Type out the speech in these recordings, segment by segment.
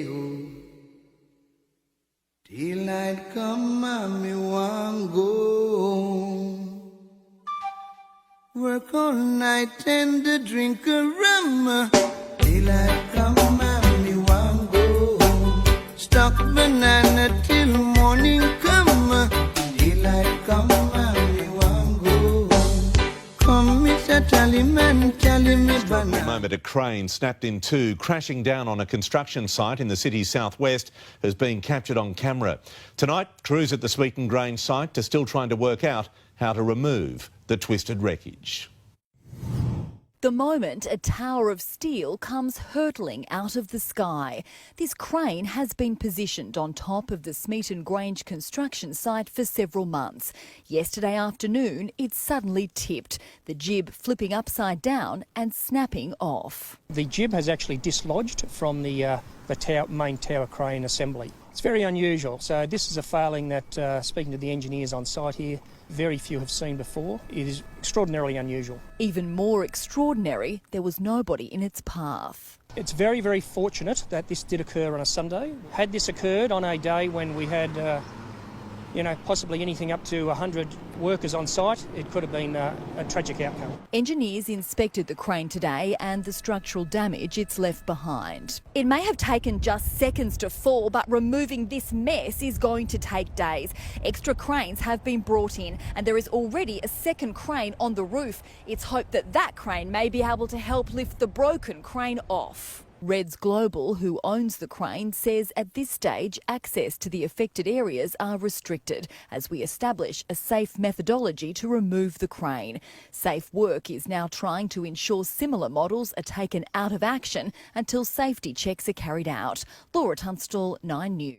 oh. Daylight come and me want go. Work all night and drink a rum. Daylight come and me want go. Stock banana till morning come. Daylight come and me want go. Come, Mr. Tallyman, tally me banana. At the moment, a crane snapped in two, crashing down on a construction site in the city's southwest, has been captured on camera. Tonight, crews at the Smeaton Grange site are still trying to work out how to remove the twisted wreckage. The moment a tower of steel comes hurtling out of the sky. This crane has been positioned on top of the Smeaton Grange construction site for several months. Yesterday afternoon, it suddenly tipped, the jib flipping upside down and snapping off. The jib has actually dislodged from the main tower crane assembly. It's very unusual. So this is a failing that, speaking to the engineers on site here, very few have seen before. It is extraordinarily unusual. Even more extraordinary, there was nobody in its path. It's very, very fortunate that this did occur on a Sunday. Had this occurred on a day when we had, possibly anything up to 100 workers on site, it could have been a tragic outcome. Engineers inspected the crane today and the structural damage it's left behind. It may have taken just seconds to fall, but removing this mess is going to take days. Extra cranes have been brought in and there is already a second crane on the roof. It's hoped that that crane may be able to help lift the broken crane off. Reds Global, who owns the crane, says at this stage access to the affected areas are restricted as we establish a safe methodology to remove the crane. Safe Work is now trying to ensure similar models are taken out of action until safety checks are carried out. Laura Tunstall, 9 News.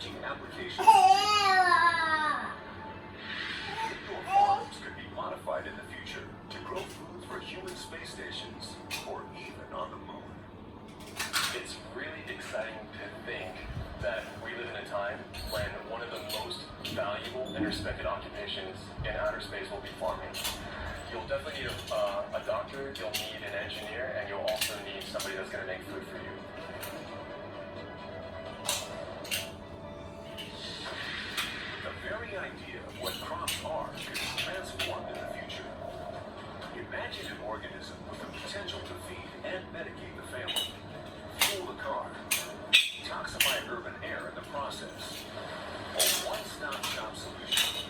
reaching applications. Indoor farms could be modified in the future to grow food for human space stations or even on the moon. It's really exciting to think that we live in a time when one of the most valuable and respected occupations in outer space will be farming. You'll definitely need a doctor, you'll need an engineer, and you'll also need somebody that's going to make food for you. The very idea of what crops are could be transformed in the future. Imagine an organism with the potential to feed and medicate the family, fuel the car, detoxify urban air in the process. A one-stop shop solution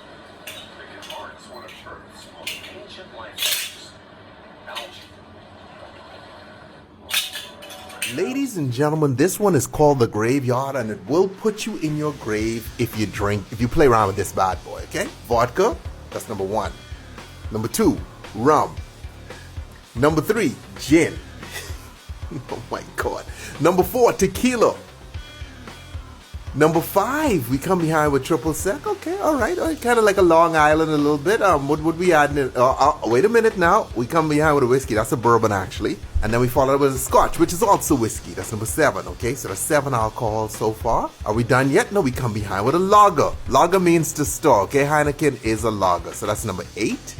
that can harness one of Earth's most ancient life forms, algae. Ladies and gentlemen, this one is called The Graveyard, and it will put you in your grave if you play around with this bad boy, okay? Vodka, that's number 1. Number 2, rum. Number 3, gin. Oh my God. Number 4, tequila. Number 5, we come behind with triple sec. Okay, all right. Kind of like a Long Island a little bit. What would we add in? Wait a minute now. We come behind with a whiskey. That's a bourbon, actually. And then we follow it with a scotch, which is also whiskey. That's number 7, okay? So that's 7 alcohols so far. Are we done yet? No, we come behind with a lager. Lager means to store, okay? Heineken is a lager. So that's number 8.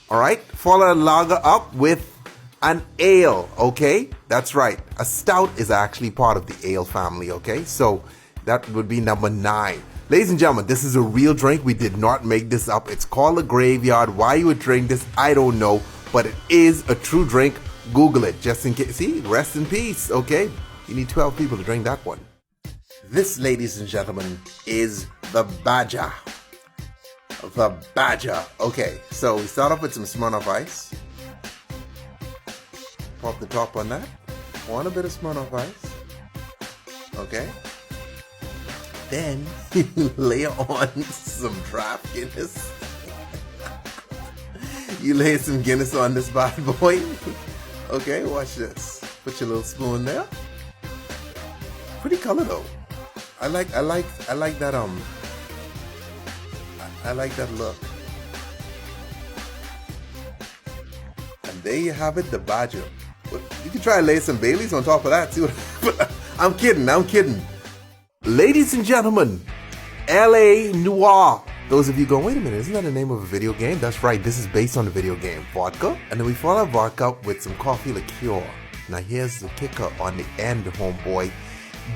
All right. Follow a lager up with an ale, okay? That's right. A stout is actually part of the ale family, okay? So that would be number 9. Ladies and gentlemen, this is a real drink. We did not make this up. It's called a Graveyard. Why you would drink this, I don't know. But it is a true drink. Google it just in case. See, rest in peace, okay? You need 12 people to drink that one. This, ladies and gentlemen, is the Badger. The Badger. Okay, so we start off with some Smirnoff Ice. Pop the top on that. Want a bit of Smirnoff Ice. Okay. Then you layer on some draft Guinness. You lay some Guinness on this bad boy. Okay, watch this. Put your little spoon there. Pretty color though. I like that I like that look. And there you have it, the Badger. You can try and lay some Baileys on top of that. See what? I'm kidding. Ladies and gentlemen, L.A. Noir. Those of you going, wait a minute, isn't that the name of a video game? That's right, this is based on the video game, vodka. And then we follow vodka with some coffee liqueur. Now here's the kicker on the end, homeboy.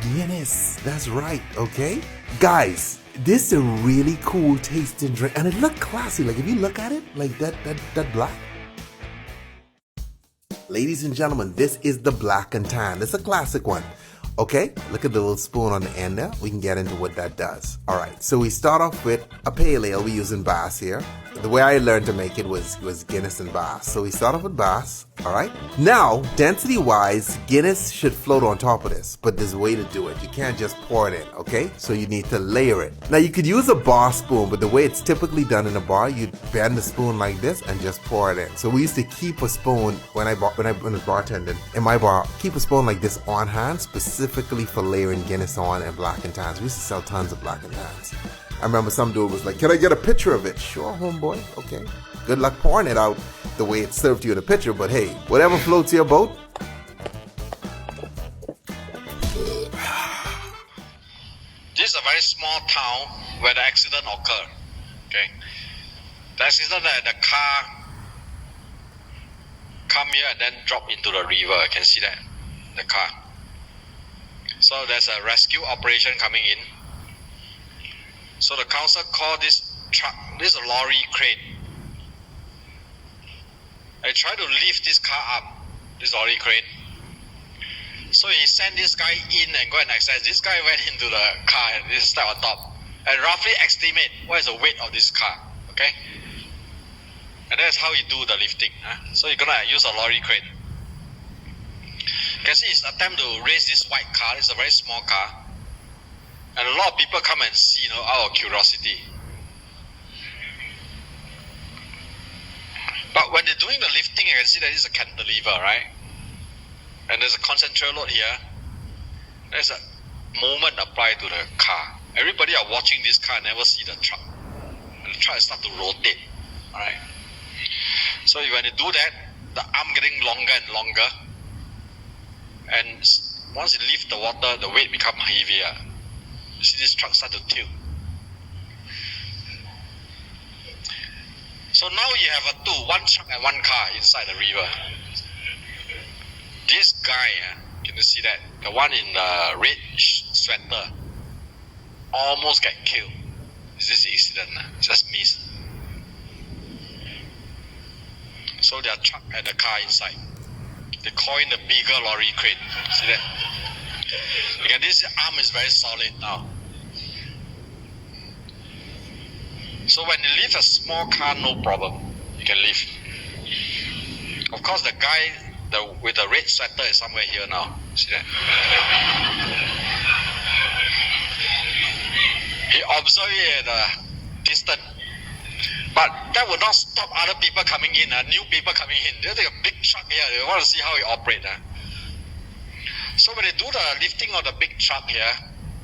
Guinness, that's right, okay? Guys, this is a really cool tasting drink. And it looked classy, like if you look at it, like that black. Ladies and gentlemen, this is the Black and Tan. It's a classic one. Okay, look at the little spoon on the end there. We can get into what that does. All right, so we start off with a pale ale. We're using Bass here. The way I learned to make it was Guinness and Bass. So we start off with Bass, all right? Now, density-wise, Guinness should float on top of this, but there's a way to do it. You can't just pour it in, okay? So you need to layer it. Now, you could use a bar spoon, but the way it's typically done in a bar, you'd bend the spoon like this and just pour it in. So we used to keep a spoon, when I was bartending, in my bar, keep a spoon like this on hand, specifically for layering Guinness on and Black and Tans. We used to sell tons of Black and Tans. I remember some dude was like, can I get a picture of it? Sure, homeboy. Okay. Good luck pouring it out the way it's served to you in a picture, but hey, whatever floats your boat. This is a very small town where the accident occurred. Okay. The accident that the car come here and then drop into the river. You can see that, the car. So there's a rescue operation coming in. So the council called this truck, this is a lorry crane. They try to lift this car up, this lorry crane. So he sent this guy in and go and access. This guy went into the car and this step on top and roughly estimate what is the weight of this car, okay? And that's how you do the lifting. So you're gonna use a lorry crane. You can see his attempt to raise this white car. It's a very small car. And a lot of people come and see, out of curiosity. But when they're doing the lifting, you can see that it's a cantilever, right? And there's a concentrated load here. There's a moment applied to the car. Everybody are watching this car, never see the truck. And the truck start to rotate. Alright. So when you do that, the arm getting longer and longer. And once it leaves the water, the weight become heavier. You see this truck start to tilt. So now you have one truck and one car inside the river. This guy, can you see that? The one in the red sweater almost get killed. This is incident, just missed. So there are truck and the car inside. They call in the bigger lorry crane. See that? Again, this arm is very solid now. So when you lift a small car, no problem. You can lift. Of course, the guy with the red sweater is somewhere here now. See that? He observed it at a distance. But that will not stop other people coming in, new people coming in. They take a big truck here. They want to see how it operates. So when they do the lifting of the big truck here,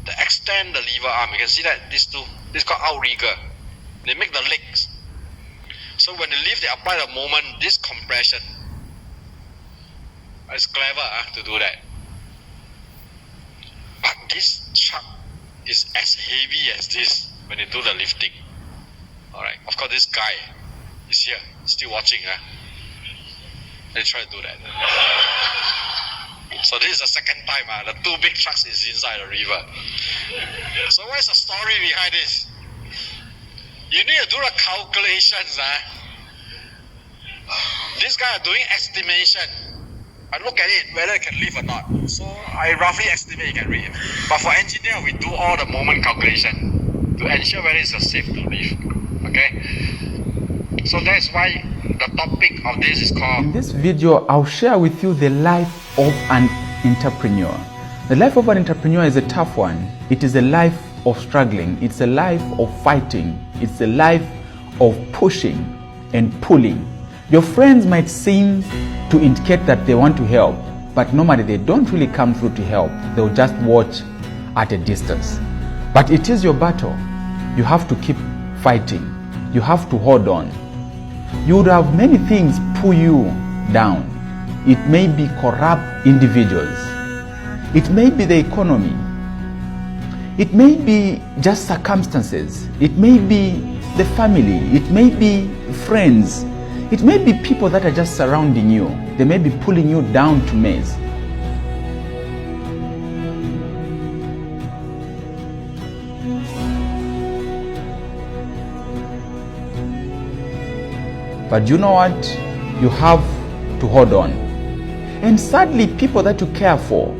they extend the lever arm. You can see that this is called outrigger. They make the legs. So when they lift, they apply the moment, this compression. It's clever to do that. But this truck is as heavy as this when they do the lifting. Alright, of course this guy is here, still watching. They try to do that. So this is the second time the two big trucks is inside the river. So what is the story behind this? You need to do the calculations. This guy is doing estimation. I look at it whether it can live or not. So I roughly estimate it can live. But for engineer, we do all the moment calculation to ensure whether it's safe to live. Okay? So that's why the topic of this is called... In this video, I'll share with you the life of an entrepreneur. The life of an entrepreneur is a tough one. It is a life of struggling. It's a life of fighting. It's a life of pushing and pulling. Your friends might seem to indicate that they want to help, but normally they don't really come through to help. They'll just watch at a distance. But it is your battle. You have to keep fighting. You have to hold on. You would have many things pull you down. It may be corrupt individuals. It may be the economy. It may be just circumstances. It may be the family. It may be friends. It may be people that are just surrounding you. They may be pulling you down to mess. But you know what? You have to hold on. And sadly, people that you care for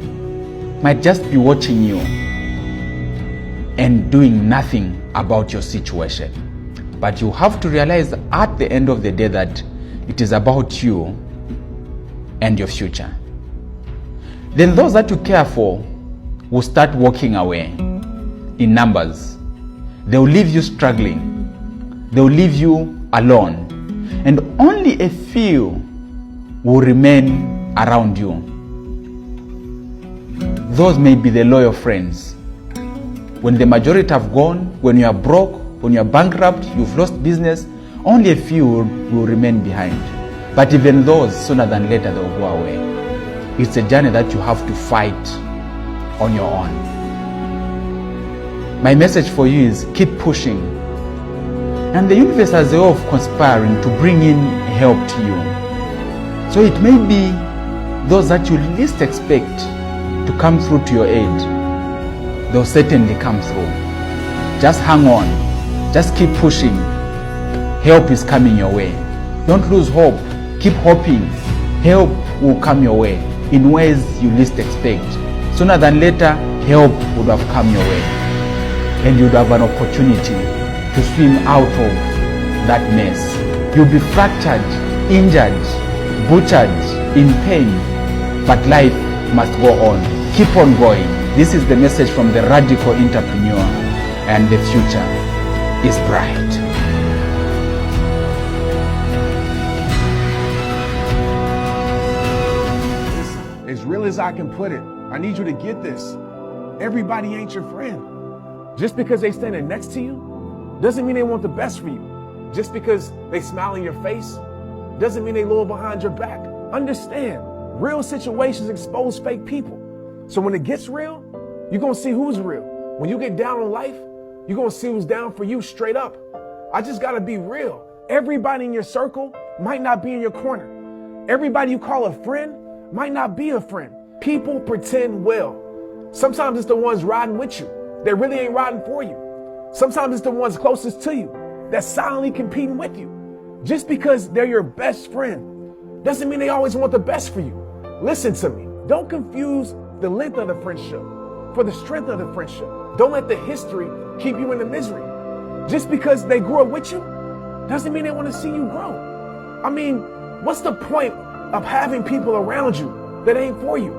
might just be watching you and doing nothing about your situation. But you have to realize at the end of the day that it is about you and your future. Then those that you care for will start walking away in numbers. They will leave you struggling. They will leave you alone. And only a few will remain around you. Those may be the loyal friends. When the majority have gone, when you are broke, when you are bankrupt, you've lost business, only a few will remain behind. But even those, sooner than later, they will go away. It's a journey that you have to fight on your own. My message for you is keep pushing. And the universe has a way of conspiring to bring in help to you. So it may be those that you least expect to come through to your aid. They'll certainly come through. Just hang on. Just keep pushing. Help is coming your way. Don't lose hope. Keep hoping. Help will come your way in ways you least expect. Sooner than later, help would have come your way. And you'd have an opportunity to swim out of that mess. You'll be fractured, injured, butchered, in pain. But life must go on. Keep on going. This is the message from the radical entrepreneur, and the future is bright. As real as I can put it, I need you to get this. Everybody ain't your friend. Just because they standing next to you doesn't mean they want the best for you. Just because they smile in your face doesn't mean they loyal behind your back. Understand, real situations expose fake people. So when it gets real, you're gonna see who's real. When you get down on life, you're gonna see who's down for you straight up. I just gotta be real. Everybody in your circle might not be in your corner. Everybody you call a friend might not be a friend. People pretend well. Sometimes it's the ones riding with you that really ain't riding for you. Sometimes it's the ones closest to you that's silently competing with you. Just because they're your best friend doesn't mean they always want the best for you. Listen to me. Don't confuse the length of the friendship for the strength of the friendship. Don't let the history keep you in the misery. Just because they grew up with you doesn't mean they want to see you grow. I mean, what's the point of having people around you that ain't for you?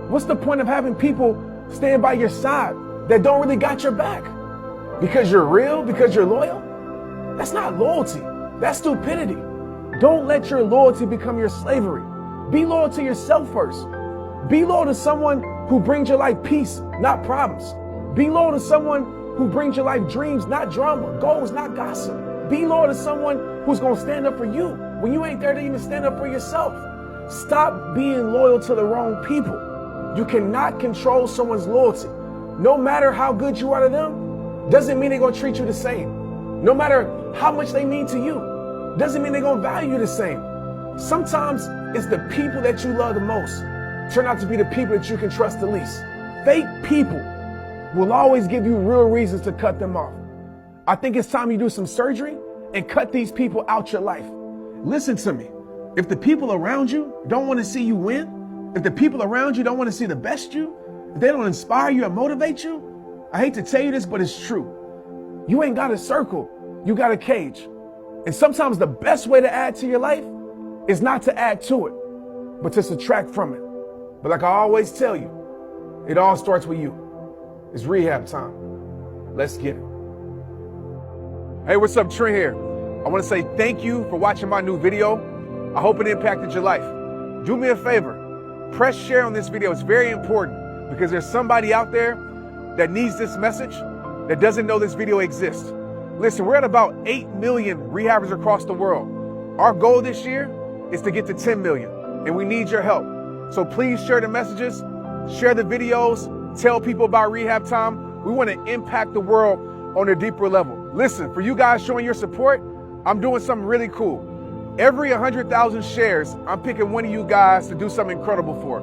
What's the point of having people stand by your side that don't really got your back? Because you're real, because you're loyal? That's not loyalty. That's stupidity. Don't let your loyalty become your slavery. Be loyal to yourself first. Be loyal to someone who brings your life peace, not problems. Be loyal to someone who brings your life dreams, not drama, goals, not gossip. Be loyal to someone who's going to stand up for you when you ain't there to even stand up for yourself. Stop being loyal to the wrong people. You cannot control someone's loyalty. No matter how good you are to them, doesn't mean they're going to treat you the same. No matter how much they mean to you, doesn't mean they're going to value you the same. Sometimes it's the people that you love the most turn out to be the people that you can trust the least. Fake people will always give you real reasons to cut them off. I think it's time you do some surgery and cut these people out your life. Listen to me. If the people around you don't want to see you win, if the people around you don't want to see the best you, if they don't inspire you and motivate you, I hate to tell you this, but it's true. You ain't got a circle, you got a cage. And sometimes the best way to add to your life is not to add to it, but to subtract from it. But like I always tell you, it all starts with you. It's rehab time. Let's get it. Hey, what's up? Trent here. I want to say thank you for watching my new video. I hope it impacted your life. Do me a favor. Press share on this video. It's very important because there's somebody out there that needs this message that doesn't know this video exists. Listen, we're at about 8 million rehabbers across the world. Our goal this year is to get to 10 million, and we need your help. So please share the messages, share the videos, tell people about Rehab Time. We want to impact the world on a deeper level. Listen, for you guys showing your support, I'm doing something really cool. Every 100,000 shares, I'm picking one of you guys to do something incredible for.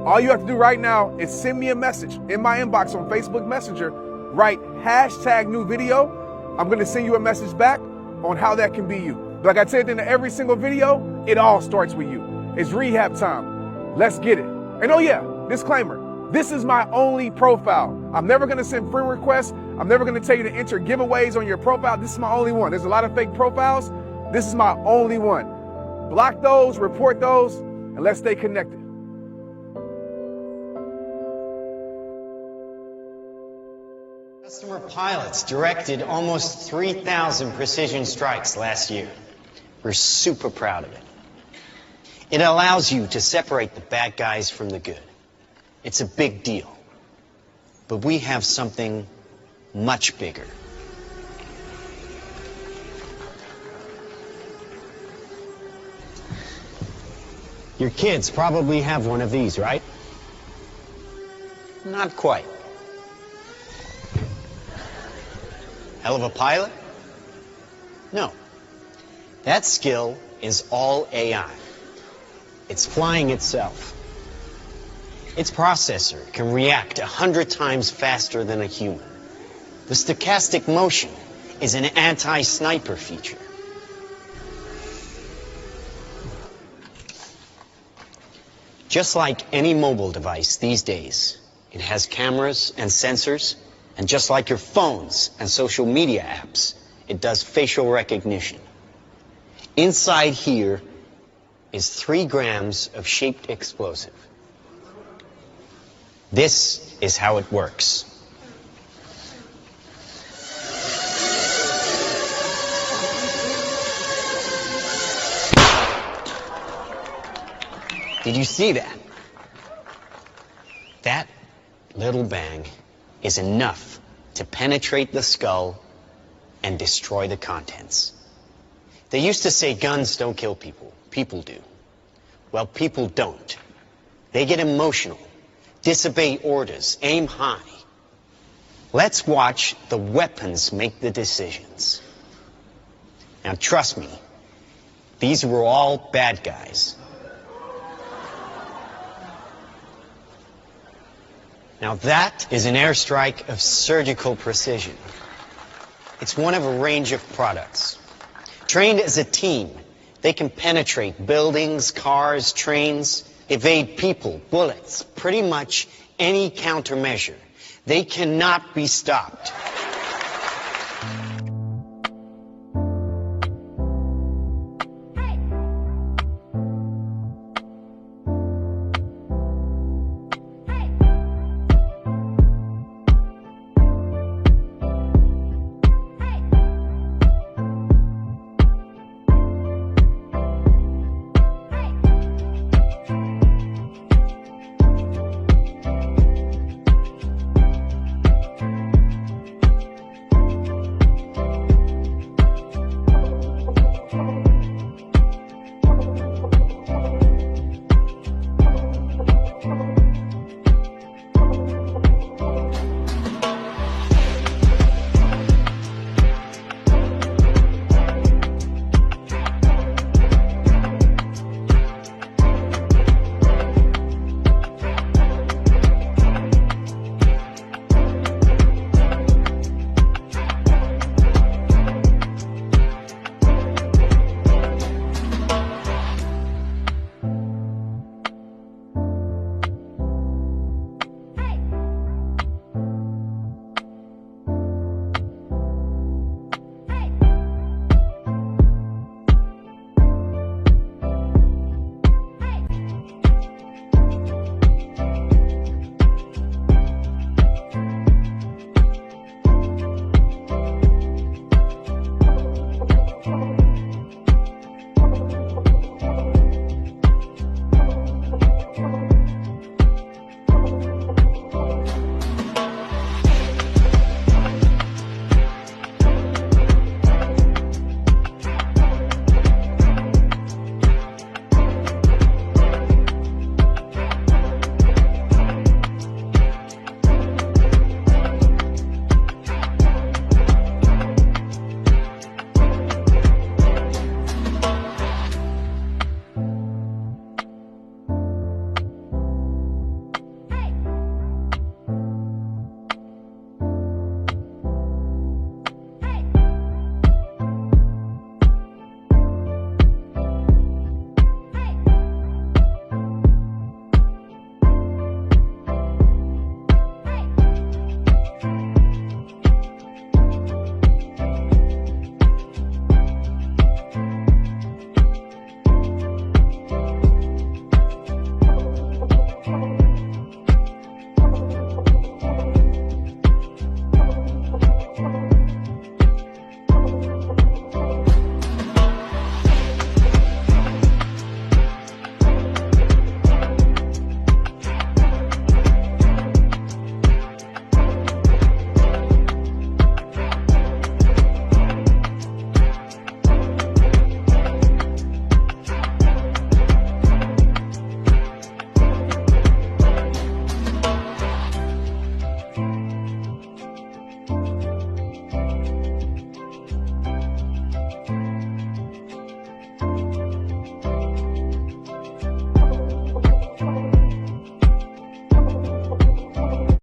All you have to do right now is send me a message in my inbox on Facebook Messenger, write #new video. I'm going to send you a message back on how that can be you. Like I said in every single video, it all starts with you. It's Rehab Time. Let's get it. And oh yeah, disclaimer, this is my only profile. I'm never going to send friend requests. I'm never going to tell you to enter giveaways on your profile. This is my only one. There's a lot of fake profiles. This is my only one. Block those, report those, and let's stay connected. Customer pilots directed almost 3,000 precision strikes last year. We're super proud of it. It allows you to separate the bad guys from the good. It's a big deal. But we have something much bigger. Your kids probably have one of these, right? Not quite. Hell of a pilot? No. That skill is all AI. It's flying itself. Its processor can react 100 times faster than a human. The stochastic motion is an anti-sniper feature. Just like any mobile device these days, it has cameras and sensors, and just like your phones and social media apps, it does facial recognition. Inside here is 3 grams of shaped explosive. This is how it works. Did you see that? That little bang is enough to penetrate the skull and destroy the contents. They used to say guns don't kill people. People do. Well, people don't. They get emotional, disobey orders, aim high. Let's watch the weapons make the decisions. Now, trust me, these were all bad guys. Now, that is an airstrike of surgical precision. It's one of a range of products. Trained as a team, they can penetrate buildings, cars, trains, evade people, bullets, pretty much any countermeasure. They cannot be stopped.